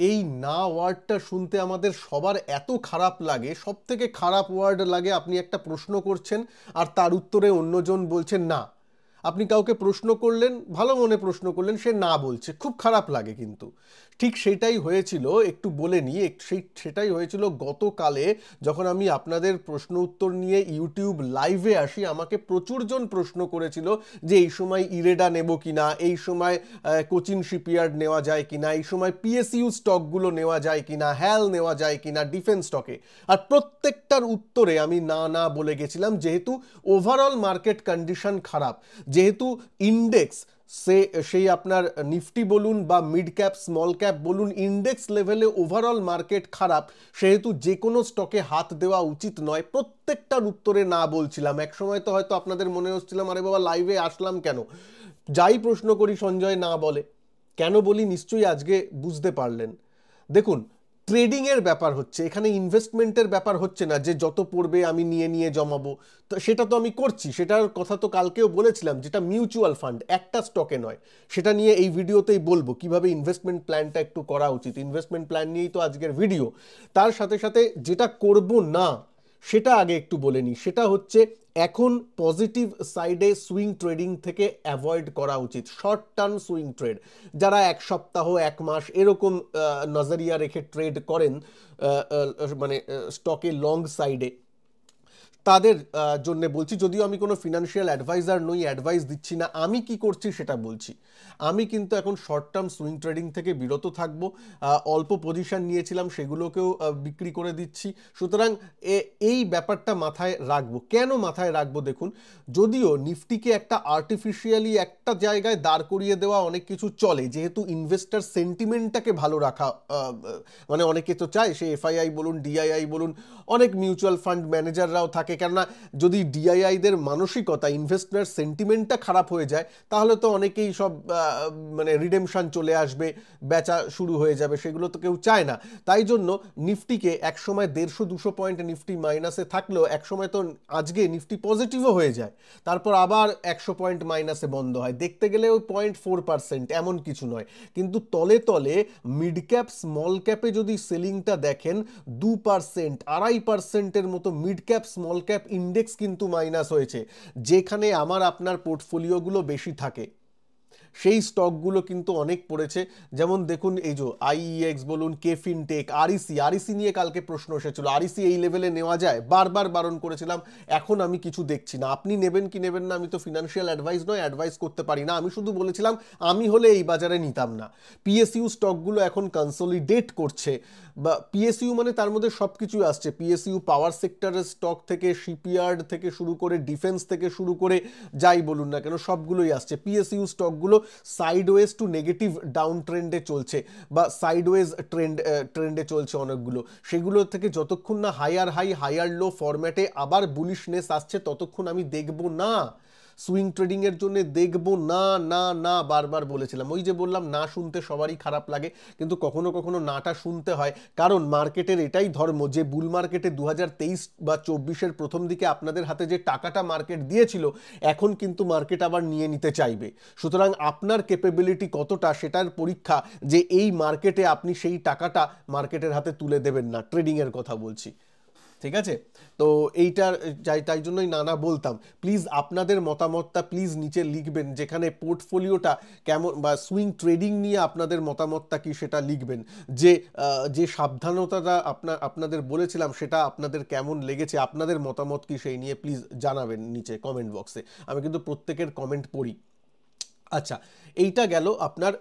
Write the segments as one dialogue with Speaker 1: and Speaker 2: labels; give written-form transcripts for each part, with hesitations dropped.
Speaker 1: এই না ওয়ার্ডটা শুনতে আমাদের সবার এত খারাপ লাগে, সব থেকে খারাপ ওয়ার্ড লাগে আপনি একটা প্রশ্ন করছেন আর তার উত্তরে অন্যজন বলছেন না। আপনি কাউকে প্রশ্ন করলেন, ভালো মনে প্রশ্ন করলেন, সে না বলছে, খুব খারাপ লাগে। কিন্তু ঠিক সেটাই হয়েছিল, একটু বলে নিই, সেটাই হয়েছিল গতকালে যখন আমি আপনাদের প্রশ্ন উত্তর নিয়ে ইউটিউব লাইভে আসি। আমাকে প্রচুরজন প্রশ্ন করেছিল যে এই সময় ইরেডা নেব কিনা, এই সময় কোচিন শিপইয়ার্ড নেওয়া যায় কিনা, এই সময় পিএসইউ স্টকগুলো নেওয়া যায় কিনা, হ্যাল নেওয়া যায় কিনা ডিফেন্স স্টকে। আর প্রত্যেকটার উত্তরে আমি না না বলে গেছিলাম, যেহেতু ওভারঅল মার্কেট কন্ডিশন খারাপ, যেহেতু ইন্ডেক্স সেই আপনার নিফটি বলুন বা মিড ক্যাপ স্মল ক্যাপ বলুন, ইন্ডেক্স লেভেলে ওভারঅল মার্কেট খারাপ, সেহেতু যে কোনো স্টকে হাত দেওয়া উচিত নয়। প্রত্যেকটার উত্তরে না বলছিলাম। এক সময় তো হয়তো আপনাদের মনে হচ্ছিলাম আরে বাবা লাইভে আসলাম কেন, যাই প্রশ্ন করি সঞ্জয় না বলে। কেন বলি নিশ্চয়ই আজকে বুঝতে পারলেন। দেখুন, ট্রেডিংয়ের ব্যাপার হচ্ছে, এখানে ইনভেস্টমেন্টের ব্যাপার হচ্ছে না যে যত পড়বে আমি নিয়ে নিয়ে জমাবো। তো সেটা তো আমি করছি, সেটার কথা তো কালকেও বলেছিলাম, যেটা মিউচুয়াল ফান্ড, একটা স্টকে নয়। সেটা নিয়ে এই ভিডিওতেই বলবো কিভাবে ইনভেস্টমেন্ট প্ল্যানটা একটু করা উচিত। ইনভেস্টমেন্ট প্ল্যান নিয়েই তো আজকের ভিডিও। তার সাথে সাথে যেটা করব না সেটা আগে একটু বলে নিই। সেটা হচ্ছে এখন পজিটিভ সাইডে সুইং ট্রেডিং থেকে অ্যাভয়েড করা উচিত। শর্ট টার্ম সুইং ট্রেড, যারা এক সপ্তাহ এক মাস এরকম নজরিয়া রেখে ট্রেড করেন মানে স্টকে লং সাইডে, তাদের জন্য বলছি। যদিও আমি কোনো ফিনান্সিয়াল অ্যাডভাইজার নই, অ্যাডভাইস দিচ্ছি না, আমি কি করছি সেটা বলছি। আমি কিন্তু এখন শর্ট টার্ম সুইং ট্রেডিং থেকে বিরত থাকবো। অল্প পজিশন নিয়েছিলাম সেগুলোকেও বিক্রি করে দিচ্ছি। সুতরাং এই ব্যাপারটা মাথায় রাখবো। কেন মাথায় রাখবো দেখুন, যদিও নিফটিকে একটা আর্টিফিশিয়ালি একটা জায়গায় দাঁড় করিয়ে দেওয়া অনেক কিছু চলে, যেহেতু ইনভেস্টার সেন্টিমেন্টটাকে ভালো রাখা, মানে অনেকে তো চায়, সে এফআইআই বলুন ডিআইআই বলুন, অনেক মিউচুয়াল ফান্ড ম্যানেজাররাও থাকে। কেননা যদি ডিআইআইদের মানসিকতা, ইনভেস্টর সেন্টিমেন্টটা খারাপ হয়ে যায়, তাহলে তো অনেকেই সব মানে রিডেমশন চলে আসবে, বেচা শুরু হয়ে যাবে, সেগুলো তো কেউ চায় না। তাই জন্য নিফটিকে একসময় 150-200 পয়েন্ট নিফটি মাইনাসে থাকলেও একসময় তো আজকে নিফটি পজিটিভও হয়ে যায়, তারপর আবার 100 পয়েন্ট মাইনাসে বন্ধ হয়। দেখতে গেলে ওই 0.4%, এমন কিছু নয়। কিন্তু তলে তলে মিড ক্যাপ স্মল ক্যাপে যদি সেলিংটা দেখেন, 2%, 2.5%-এর মতো mid cap small cap index কিন্তু মাইনাস হয়েছে। যেখানে আমার আপনার পোর্টফোলিওগুলো বেশি থাকে সেই স্টকগুলো কিন্তু অনেক পড়েছে। যেমন দেখুন, এই যে আইইএক্স বলুন, কেফিনটেক, আরইসি নিয়ে কালকে প্রশ্ন এসেছিল, আরইসি এই লেভেলে নেওয়া যায়, বারবার বারণ করেছিলাম। এখন আমি কিছু দেখছি না। আপনি নেবেন কি নেবেন না আমি তো ফিনান্সিয়াল অ্যাডভাইস নয়, অ্যাডভাইস করতে পারি না। আমি শুধু বলেছিলাম আমি হলে এই বাজারে নিতাম না। পিএসইউ স্টকগুলো এখন কনসলিডেট করছে, বা পিএসইউ মানে তার মধ্যে সব কিছুই আসছে। পিএসইউ পাওয়ার সেক্টরের স্টক থেকে, শিপইয়ার্ড থেকে শুরু করে, ডিফেন্স থেকে শুরু করে, যাই বলুন না কেন সবগুলোই আসছে। পিএসইউ স্টকগুলো সাইডওয়েজ টু নেগেটিভ ডাউন ট্রেন্ডে চলছে, বা সাইডওয়েজ ট্রেন্ডে চলছে অনেকগুলো। সেগুলো থেকে যতক্ষণ না হায়ার হাই হায়ার লো ফরম্যাটে আবার বুলিশনেস আসছে, ততক্ষণ আমি দেখব না। সুইং ট্রেডিং এর জন্য দেখবো না, না না, বারবার বলেছিলাম। ওই যে বললাম, না শুনতে সবারই খারাপ লাগে, কিন্তু কখনো কখনো নাটা শুনতে হয়। কারণ মার্কেটের এটাই ধর্ম যে বুল মার্কেটে 2023 বা 24-এর প্রথম দিকে আপনাদের হাতে যে টাকাটা মার্কেট দিয়েছিল, এখন কিন্তু মার্কেট আবার নিয়ে নিতে চাইবে। সুতরাং আপনার ক্যাপাবিলিটি কতটা, সেটার পরীক্ষা যে এই মার্কেটে আপনি সেই টাকাটা মার্কেটের হাতে তুলে দেবেন না। ট্রেডিংয়ের কথা বলছি, ঠিক আছে? তো এইটার তাই জন্যই নানা বলতাম। প্লিজ আপনাদের মতামতটা প্লিজ নিচে লিখবেন, যেখানে পোর্টফোলিওটা কেমন বা সুইং ট্রেডিং নিয়ে আপনাদের মতামতটা কি সেটা লিখবেন। যে যে সাবধানতাটা আপনাদের বলেছিলাম সেটা আপনাদের কেমন লেগেছে, আপনাদের মতামত কি সেই নিয়ে প্লিজ জানাবেন নিচে কমেন্ট বক্সে। আমি কিন্তু প্রত্যেকের কমেন্ট পড়ি। আচ্ছা, এইটা গেল আপনার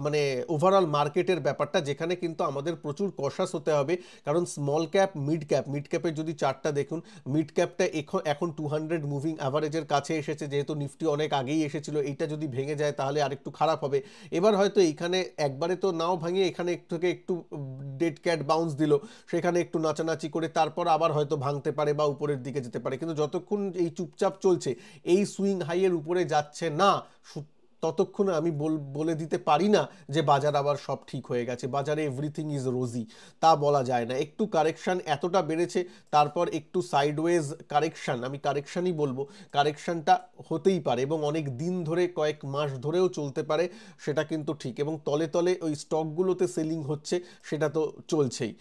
Speaker 1: মানে ওভারঅল মার্কেটের ব্যাপারটা, যেখানে কিন্তু আমাদের প্রচুর কশাস হতে হবে। কারণ স্মল ক্যাপ, মিড ক্যাপের যদি চার্টটা দেখুন, মিড ক্যাপটা এখন 200 মুভিং অ্যাভারেজের কাছে এসেছে, যেহেতু নিফটি অনেক আগেই এসেছিল। এইটা যদি ভেঙে যায় তাহলে আরেকটু খারাপ হবে। এবার হয়তো এইখানে একবারে তো নাও ভাঙে, এখানে থেকে একটু ডেড ক্যাট বাউন্স দিল, সেখানে একটু নাচানাচি করে তারপর আবার হয়তো ভাঙতে পারে বা উপরের দিকে যেতে পারে। কিন্তু যতক্ষণ এই চুপচাপ চলছে, এই সুইং হাইয়ের উপরে যাচ্ছে না, ততক্ষণে আমি বলে দিতে পারি না যে বাজার আবার সব ঠিক হয়ে গেছে, বাজারে এভরিথিং ইজ রোজি, তা বলা যায় না। একটু কারেকশান এতটা বেড়েছে, তারপর একটু সাইডওয়েজ কারেকশান, আমি কারেকশানই বলবো, কারেকশানটা হতেই পারে এবং অনেক দিন ধরে, কয়েক মাস ধরেও চলতে পারে, সেটা কিন্তু ঠিক। এবং তলে তলে ওই স্টকগুলোতে সেলিং হচ্ছে, সেটা তো চলছেই।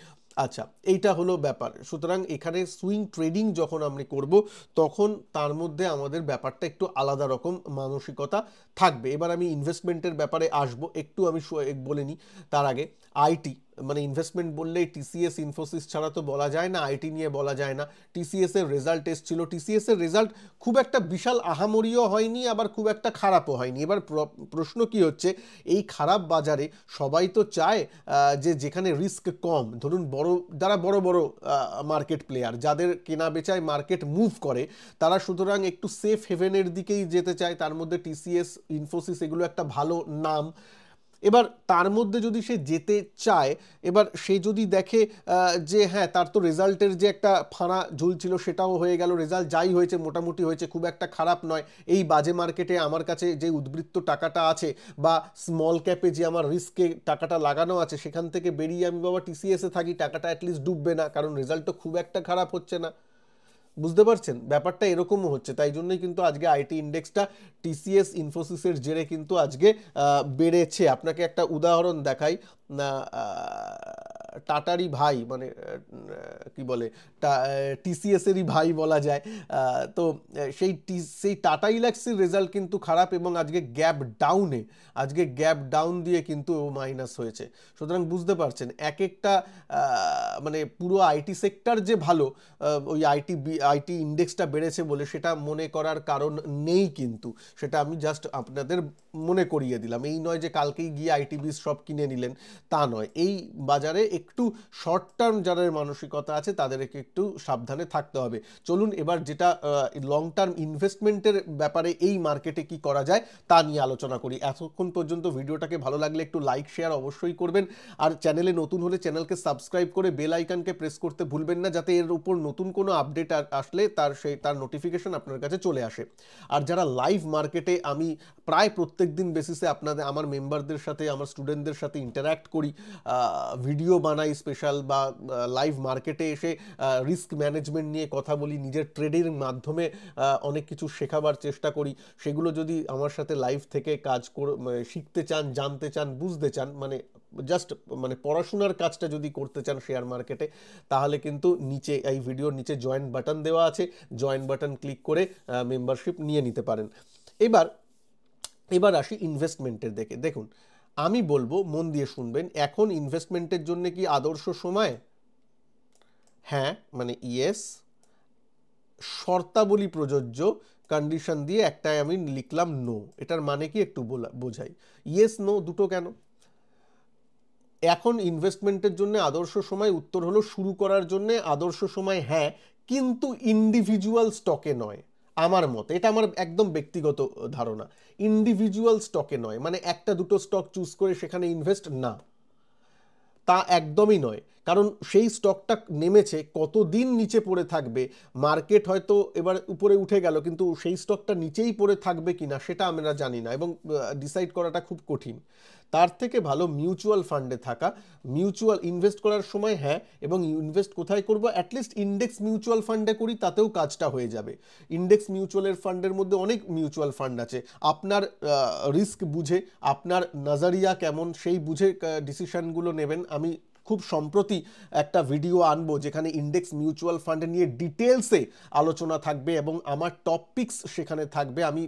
Speaker 1: আচ্ছা, এইটা হলো ব্যাপার। সুতরাং এখানে সুইং ট্রেডিং যখন আমরা করব, তখন তার মধ্যে আমাদের ব্যাপারটা একটু আলাদা রকম মানসিকতা থাকবে। এবার আমি ইনভেস্টমেন্টের ব্যাপারে আসব, একটু আমি বলে নিই তার আগে। আইটি মানে ইনভেস্টমেন্ট বললেই টিসিএস ইনফোসিস ছাড়া তো বলা যায় না, আইটি নিয়ে বলা যায় না। টিসিএস এর রেজাল্ট এসেছিল, টিসিএস এর রেজাল্ট খুব একটা বিশাল আহামরিও হয়নি, আবার খুব একটা খারাপও হয়নি। এবার প্রশ্ন কি হচ্ছে, এই খারাপ বাজারে সবাই তো চায় যে যেখানে রিস্ক কম, ধরুন যারা বড় বড় মার্কেট প্লেয়ার, যাদের কেনা বেচায় মার্কেট মুভ করে, তারা সুতরাং একটু সেফ হেভেনের দিকেই যেতে চায়। তার মধ্যে টিসিএস, ইনফোসিস এগুলো একটা ভালো নাম। এবার তার মধ্যে যদি সে যেতে চায়, এবার সে যদি দেখে যে হ্যাঁ, তার তো রেজাল্টের যে একটা ফাঁড়া ঝুলছিল সেটাও হয়ে গেল, রেজাল্ট যাই হয়েছে মোটামুটি হয়েছে, খুব একটা খারাপ নয়, এই বাজে মার্কেটে আমার কাছে যে উদ্বৃত্ত টাকাটা আছে বা স্মল ক্যাপে যে আমার রিস্কে টাকাটা লাগানো আছে, সেখান থেকে বেরিয়ে আমি বাবা টিসিএসে থাকি, টাকাটা অ্যাটলিস্ট ডুববে না, কারণ রেজাল্ট তো খুব একটা খারাপ হচ্ছে না। বুঝতে পারছেন ব্যাপারটা এরকমও হচ্ছে। তাই জন্যই কিন্তু আজকে আইটি ইন্ডেক্সটা টিসিএস ইনফোসিসের জেরে কিন্তু আজকে বেড়েছে। আপনাকে একটা উদাহরণ দেখাই, টাটারই ভাই, মানে কি বলে, টিসিএস এরই ভাই বলা যায়, তো সেই টাটা ইলাক্সির রেজাল্ট কিন্তু খারাপ এবং আজকে গ্যাপ ডাউন দিয়ে কিন্তু মাইনাস হয়েছে। সুতরাং বুঝতে পারছেন এক একটা মানে পুরো আইটি সেক্টর যে ভালো, ওই আইটি ইন্ডেক্সটা বেড়েছে বলে সেটা মনে করার কারণ নেই, কিন্তু সেটা আমি জাস্ট আপনাদের মনে করিয়ে দিলাম। এই নয় যে কালকেই গিয়ে আইটি বিজ সব কিনে নিলেন, তা নয়। এই বাজারে একটু শর্ট টার্ম যাদের মানসিকতা আছে তাদেরকে একটু সাবধানে থাকতে হবে। চলুন এবার যেটা লং টার্ম ইনভেস্টমেন্টের ব্যাপারে এই মার্কেটে কি করা যায় তা নিয়ে আলোচনা করি। এতক্ষণ পর্যন্ত ভিডিওটাকে ভালো লাগলে একটু লাইক শেয়ার অবশ্যই করবেন, আর চ্যানেলে নতুন হলে চ্যানেলকে সাবস্ক্রাইব করে বেল আইকনকে প্রেস করতে ভুলবেন না, যাতে এর উপর নতুন কোনো আপডেট আসলে তার নোটিফিকেশন আপনার কাছে চলে আসে। আর যারা লাইভ মার্কেটে, আমি প্রায় প্রত্যেক দিন বেসিসে আমার মেম্বারদের সাথে, আমার স্টুডেন্টদের সাথে ইন্টারাক্ট করি, ভিডিও বানাই স্পেশাল, বা লাইভ মার্কেটে এসে রিস্ক ম্যানেজমেন্ট নিয়ে কথা বলি, নিজের ট্রেডের মাধ্যমে অনেক কিছু শেখাবার চেষ্টা করি। সেগুলো যদি আমার সাথে লাইভ থেকে শিখতে চান, জানতে চান, বুঝতে চান, মানে জাস্ট মানে পড়াশোনার কাজটা যদি করতে চান শেয়ার মার্কেটে, তাহলে কিন্তু নিচে এই ভিডিওর নিচে জয়েন বাটন দেওয়া আছে, জয়েন বাটন ক্লিক করে মেম্বারশিপ নিয়ে নিতে পারেন। এবার আসি ইনভেস্টমেন্টের দিকে। দেখুন, আমি বলবো, মন দিয়ে শুনবেন, এখন ইনভেস্টমেন্টের জন্য কি আদর্শ সময়? হ্যাঁ, মানে ইয়েস, শর্তাবলী প্রযোজ্য, কন্ডিশন দিয়ে একটাই আমি লিখলাম নো। এটার মানে কি একটু বোঝাই। ইয়েস নো দুটো কেন? এখন ইনভেস্টমেন্টের জন্য আদর্শ সময়, উত্তর হলো শুরু করার জন্য আদর্শ সময় হ্যাঁ, কিন্তু ইন্ডিভিজুয়াল স্টকে নয়। আমার মতে, এটা আমার একদম ব্যক্তিগত ধারণা, ইন্ডিভিজুয়াল স্টকে নয়, মানে একটা দুটো স্টক চুজ করে সেখানে ইনভেস্ট না, তা একদমই নয়। কারণ সেই স্টকটা নেমেছে, কতদিন নিচে পড়ে থাকবে, মার্কেট হয়তো এবার উপরে উঠে গেল, কিন্তু সেই স্টকটা নিচেই পড়ে থাকবে কিনা সেটা আমরা জানি না, এবং ডিসাইড করাটা খুব কঠিন। তার থেকে ভালো মিউচুয়াল ফান্ডে থাকা, মিউচুয়াল ইনভেস্ট করার সময় হ্যাঁ, এবং ইনভেস্ট কোথায় করব, অ্যাটলিস্ট ইন্ডেক্স মিউচুয়াল ফান্ডে করি, তাতেও কাজটা হয়ে যাবে। ইন্ডেক্স মিউচুয়ালের ফান্ডের মধ্যে অনেক মিউচুয়াল ফান্ড আছে, আপনার রিস্ক বুঝে, আপনার নজরিয়া কেমন সেই বুঝে ডিসিশনগুলো নেবেন। আমি খুব সম্প্রতি একটা ভিডিও আনবো যেখানে ইন্ডেক্স মিউচুয়াল ফান্ড নিয়ে ডিটেলসে আলোচনা থাকবে এবং আমার টপিকস সেখানে থাকবে। আমি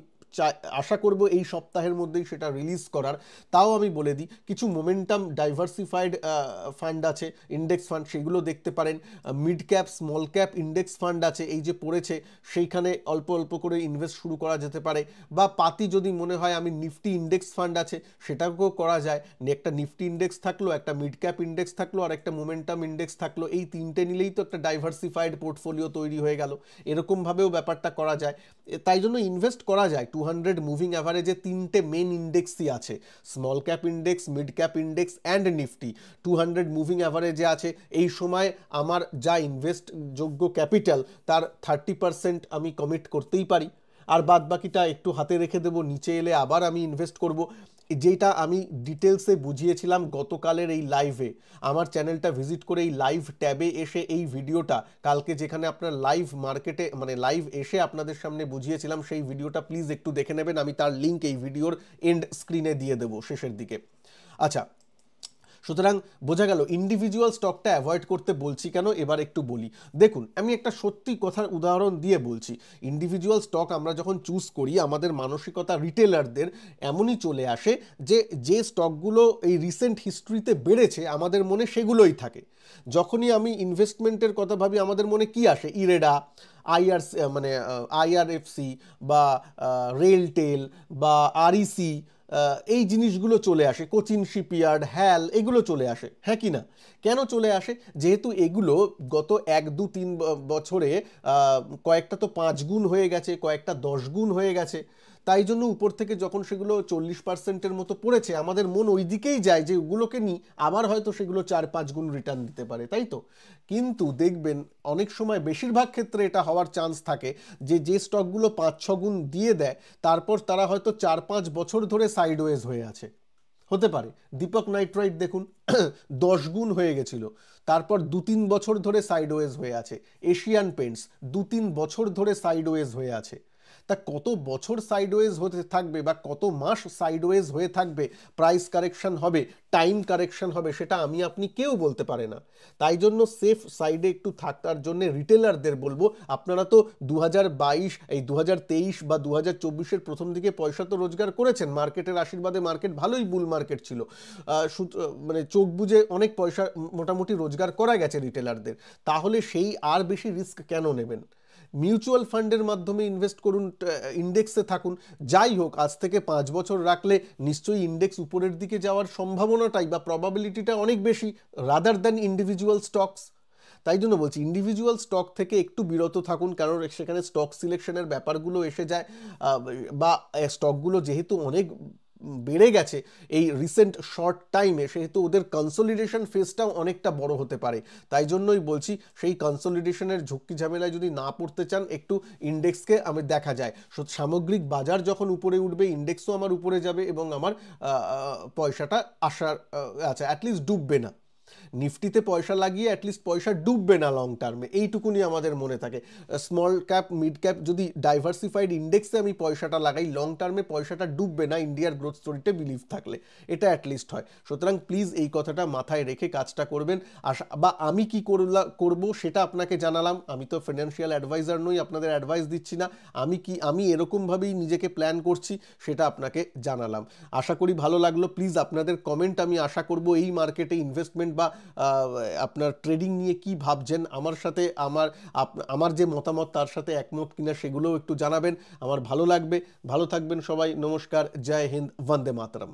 Speaker 1: আশা করব এই সপ্তাহের মধ্যেই সেটা রিলিজ করার। তাও আমি বলে দিই, কিছু মোমেন্টাম ডাইভার্সিফাইড ফান্ড আছে, ইন্ডেক্স ফান্ড, সেগুলো দেখতে পারেন। Mid cap, small cap index fund আছে, এই যে পড়েছে সেইখানে অল্প অল্প করে ইনভেস্ট শুরু করা যেতে পারে। বা পাতি যদি মনে হয় আমি নিফটি ইন্ডেক্স ফান্ড আছে সেটাকেও করা যায়, একটা নিফটি ইন্ডেক্স থাকলো, একটা মিড ক্যাপ ইন্ডেক্স থাকলো, আর একটা মোমেন্টাম ইন্ডেক্স থাকলো, এই তিনটে নিলেই তো একটা ডাইভার্সিফাইড পোর্টফোলিও তৈরি হয়ে গেল। এরকমভাবেও ব্যাপারটা করা যায়। তাই জন্য ইনভেস্ট করা যায়। 200 মুভিং অ্যাভারেজে তিনটে মেন ইন্ডেক্সই আছে, small cap index, mid cap index and Nifty. 200 moving অ্যাভারেজে আছে। এই সময় আমার যা ইনভেস্ট যোগ্য ক্যাপিটাল তার 30% আমি কমিট করতেই পারি। আর বাদ বাকিটা একটু হাতে রেখে দেবো, নিচে এলে আবার আমি ইনভেস্ট করব। যেটা আমি ডিটেলসে বুঝিয়েছিলাম গতকালের এই লাইভে, আমার চ্যানেলটা ভিজিট করে এই লাইভ ট্যাবে এসে এই ভিডিওটা কালকে যেখানে আপনার লাইভ মার্কেটে মানে লাইভ এসে আপনাদের সামনে বুঝিয়েছিলাম, সেই ভিডিওটা প্লিজ একটু দেখে নেবেন। আমি তার লিঙ্ক এই ভিডিওর এন্ড স্ক্রিনে দিয়ে দেবো শেষের দিকে। আচ্ছা, সুতরাং বোঝা গেল ইন্ডিভিজুয়াল স্টকটা অ্যাভয়েড করতে বলছি কেন, এবার একটু বলি। দেখুন, আমি একটা সত্যি কথার উদাহরণ দিয়ে বলছি। ইন্ডিভিজুয়াল স্টক আমরা যখন চুজ করি, আমাদের মানসিকতা রিটেলারদের এমনই চলে আসে যে যে স্টকগুলো এই রিসেন্ট হিস্ট্রিতে বেড়েছে আমাদের মনে সেগুলোই থাকে। যখনই আমি ইনভেস্টমেন্টের কথা ভাবি আমাদের মনে কি আসে? ইরেডা, আইআরএফসি বা রেলটেল বা আরইসি, এই জিনিসগুলো চলে আসে। কোচিন শিপইয়ার্ড, হ্যাল, এগুলো চলে আসে, হ্যাঁ কি না? কেন চলে আসে? যেহেতু এগুলো গত 1-2-3 বছরে কয়েকটা তো 5 গুণ হয়ে গেছে, কয়েকটা 10 গুণ হয়ে গেছে। তাই জন্য উপর থেকে যখন সেগুলো 40%-এর মতো পড়েছে, আমাদের মন ওই দিকেই যায় যে ওগুলোকে নিই, আবার হয়তো সেগুলো 4-5 গুণ রিটার্ন দিতে পারে, তাই তো? কিন্তু দেখবেন অনেক সময়, বেশিরভাগ ক্ষেত্রে এটা হওয়ার চান্স থাকে যে যে স্টকগুলো 5-6 গুণ দিয়ে দেয়, তারপর তারা হয়তো 4-5 বছর ধরে সাইডওয়েজ হয়ে আছে। হতে পারে দীপক নাইট্রাইট দেখুন 10 গুণ হয়ে গেছিল, তারপর 2-3 বছর ধরে সাইডওয়েজ হয়ে আছে। এশিয়ান পেন্টস 2-3 বছর ধরে সাইডওয়েজ হয়ে আছে। তা কত বছর সাইডওয়েজ হতে থাকবে বা কত মাস সাইডওয়েজ হয়ে থাকবে, প্রাইস কারেকশন হবে, টাইম কারেকশন হবে, সেটা আমি আপনি কেউ বলতে পারে না। তাই জন্য সেফ সাইডে একটু থাকার জন্য রিটেলারদের বলবো, আপনারা তো 2023 বা 2024-এর প্রথম দিকে পয়সা তো রোজগার করেছেন, মার্কেটের আশীর্বাদে মার্কেট ভালোই বুল মার্কেট ছিল, মানে চোখ বুঝে অনেক পয়সা মোটামুটি রোজগার করা গেছে রিটেলারদের। তাহলে সেই আর বেশি রিস্ক কেন নেবেন? মিউচুয়াল ফান্ডের মাধ্যমে ইনভেস্ট করুন, ইন্ডেক্সে থাকুন। যাই হোক, আজ থেকে 5 বছর রাখলে নিশ্চয়ই ইন্ডেক্স উপরের দিকে যাওয়ার সম্ভাবনাটাই বা প্রবাবিলিটিটা অনেক বেশি রাদার দ্যান ইন্ডিভিজুয়াল স্টকস। তাই জন্য বলছি ইন্ডিভিজুয়াল স্টক থেকে একটু বিরত থাকুন, কারণ সেখানে স্টক সিলেকশনের ব্যাপারগুলো এসে যায়, বা স্টকগুলো যেহেতু অনেক বেড়ে গেছে এই রিসেন্ট শর্ট টাইমে, সেহেতু ওদের কনসলিডেশন ফেজটাও অনেকটা বড় হতে পারে। তাই জন্যই বলছি, সেই কনসলিডেশনের ঝুঁকি ঝামেলায় যদি না পড়তে চান, একটু ইন্ডেক্সকে আমি দেখা যায় সামগ্রিক বাজার যখন উপরে উঠবে, ইন্ডেক্সও আমার উপরে যাবে এবং আমার পয়সাটা আসার আচ্ছা অ্যাটলিস্ট ডুববে না। নিফটিতে পয়সা লাগিয়ে অ্যাটলিস্ট পয়সা ডুববে না লং টার্মে, এইটুকুনি আমাদের মনে থাকে। স্মল ক্যাপ, মিড ক্যাপ, যদি ডাইভার্সিফাইড ইন্ডেক্সে আমি পয়সাটা লাগাই, লং টার্মে পয়সাটা ডুববে না, ইন্ডিয়ার গ্রোথ স্টোরিতে বিলিভ থাকলে, এটা অ্যাটলিস্ট হয়। সুতরাং প্লিজ এই কথাটা মাথায় রেখে কাজটা করবেন। বা আমি কি করব সেটা আপনাকে জানালাম। আমি তো ফিনান্সিয়াল অ্যাডভাইজার নই, আপনাদের অ্যাডভাইস দিচ্ছি না। আমি এরকমভাবেই নিজেকে প্ল্যান করছি, সেটা আপনাকে জানালাম। আশা করি ভালো লাগলো। প্লিজ আপনাদের কমেন্ট আমি আশা করব, এই মার্কেটে ইনভেস্টমেন্ট বা আপনার ট্রেডিং নিয়ে কি ভাবছেন, আমার সাথে আমার যে মতামত তার সাথে একমত কিনা সেগুলোও একটু জানাবেন, আমার ভালো লাগবে। ভালো থাকবেন সবাই, নমস্কার, জয় হিন্দ, বন্দে মাতরম।